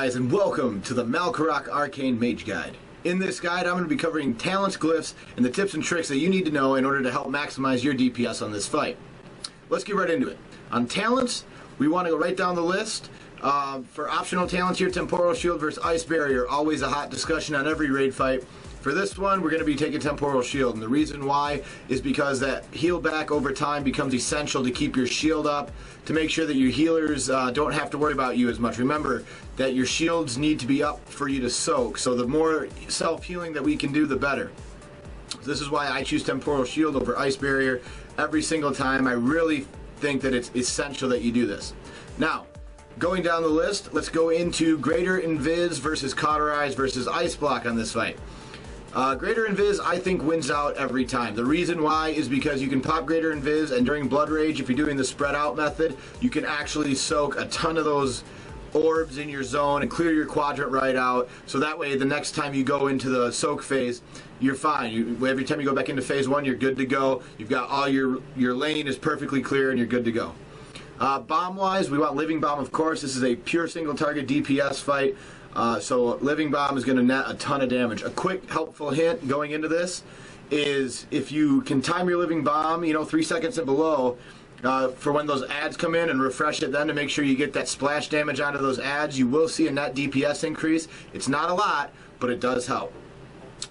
guys, and welcome to the Malkorok Arcane Mage Guide. In this guide, I'm going to be covering talents, glyphs, and the tips and tricks that you need to know in order to help maximize your DPS on this fight. Let's get right into it. On talents, we want to go right down the list. For optional talents here, Temporal Shield versus Ice Barrier, always a hot discussion on every raid fight. For this one, we're going to be taking Temporal Shield, and the reason why is because that heal back over time becomes essential to keep your shield up, to make sure that your healers don't have to worry about you as much. Remember that your shields need to be up for you to soak, so the more self-healing that we can do, the better. This is why I choose Temporal Shield over Ice Barrier every single time. I really think that it's essential that you do this. Now, going down the list, let's go into Greater Invis versus Cauterize versus Ice Block on this fight. Greater Invis, I think, wins out every time. The reason why is because you can pop Greater Invis, and during Blood Rage, if you're doing the spread out method, you can actually soak a ton of those orbs in your zone and clear your quadrant right out, so that way the next time you go into the soak phase, you're fine. Every time you go back into phase 1, you're good to go. You've got all your lane is perfectly clear and you're good to go. Bomb-wise, we want Living Bomb, of course. This is a pure single target DPS fight. So Living Bomb is going to net a ton of damage. A quick helpful hint going into this is if you can time your Living Bomb, 3 seconds and below, for when those ads come in, and refresh it then to make sure you get that splash damage onto those ads, you will see a net DPS increase. It's not a lot, but it does help.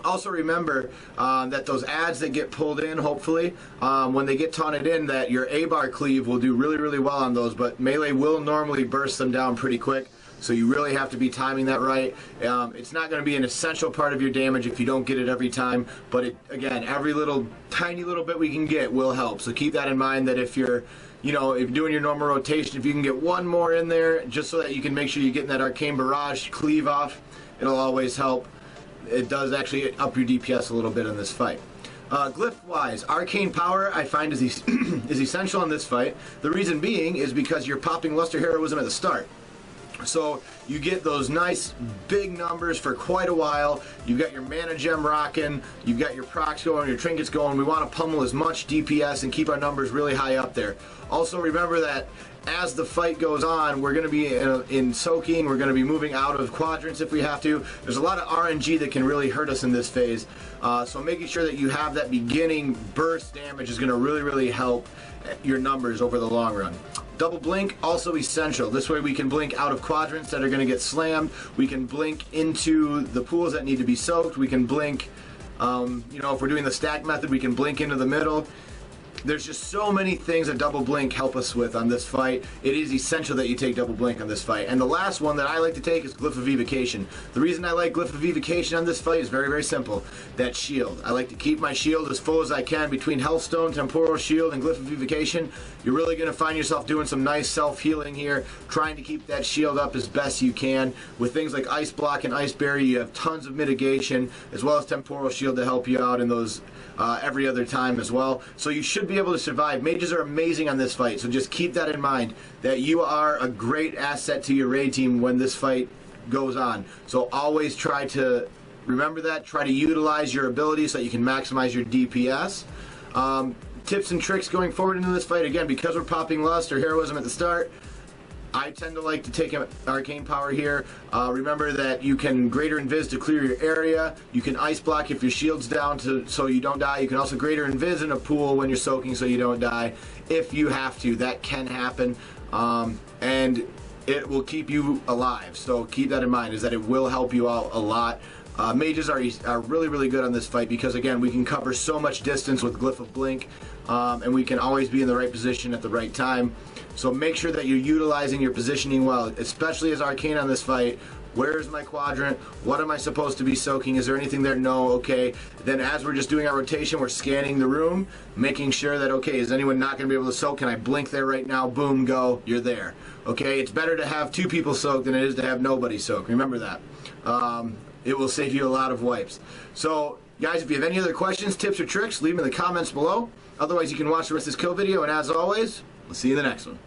Also remember that those ads that get pulled in, hopefully, when they get taunted in, that your A-bar cleave will do really, really well on those, but melee will normally burst them down pretty quick. So you really have to be timing that right. It's not going to be an essential part of your damage if you don't get it every time, but again, every tiny little bit we can get will help. So keep that in mind, that if you're doing your normal rotation, if you can get one more in there, just so that you can make sure you're getting that Arcane Barrage cleave off, it'll always help. It does actually up your DPS a little bit in this fight. Glyph-wise, Arcane Power I find is essential in this fight. The reason being is because you're popping Luster Heroism at the start. So you get those nice big numbers for quite a while. You've got your mana gem rocking, you've got your procs going, your trinkets going. We want to pummel as much DPS and keep our numbers really high up there. Also remember that as the fight goes on, we're going to be in soaking, we're going to be moving out of quadrants if we have to. There's a lot of RNG that can really hurt us in this phase. So making sure that you have that beginning burst damage is going to really, really help your numbers over the long run. Double blink, also essential. This way we can blink out of quadrants that are going to get slammed. We can blink into the pools that need to be soaked. We can blink, if we're doing the stack method, we can blink into the middle. There's just so many things that double blink help us with on this fight. It is essential that you take double blink on this fight. And the last one that I like to take is Glyph of Evocation. The reason I like Glyph of Evocation on this fight is very, very simple. That shield. I like to keep my shield as full as I can. Between Healthstone, Temporal Shield, and Glyph of Evocation, you're really going to find yourself doing some nice self-healing here, trying to keep that shield up as best you can. With things like Ice Block and Ice Barrier, you have tons of mitigation, as well as Temporal Shield to help you out in those every other time as well. So you should be able to survive. Mages are amazing on this fight, so just keep that in mind, that you are a great asset to your raid team when this fight goes on. So always try to remember that, try to utilize your abilities so that you can maximize your DPS. Tips and tricks going forward into this fight, again, because we're popping Lust or Heroism at the start, I tend to like to take Arcane Power here. Remember that you can Greater Invis to clear your area. You can Ice Block if your shield's down so you don't die. You can also Greater Invis in a pool when you're soaking so you don't die. If you have to, that can happen. And it will keep you alive. So keep that in mind, is that it will help you out a lot. Mages are really, really good on this fight because, again, we can cover so much distance with Glyph of Blink, and we can always be in the right position at the right time. So make sure that you're utilizing your positioning well, especially as Arcane on this fight. Where is my quadrant? What am I supposed to be soaking? Is there anything there? No. Okay. Then as we're just doing our rotation, we're scanning the room, making sure that, okay, is anyone not going to be able to soak? Can I blink there right now? Boom, go. You're there. Okay, it's better to have 2 people soak than it is to have nobody soak. Remember that. It will save you a lot of wipes. So, guys, if you have any other questions, tips, or tricks, leave them in the comments below. Otherwise, you can watch the rest of this kill video, and as always, we'll see you in the next one.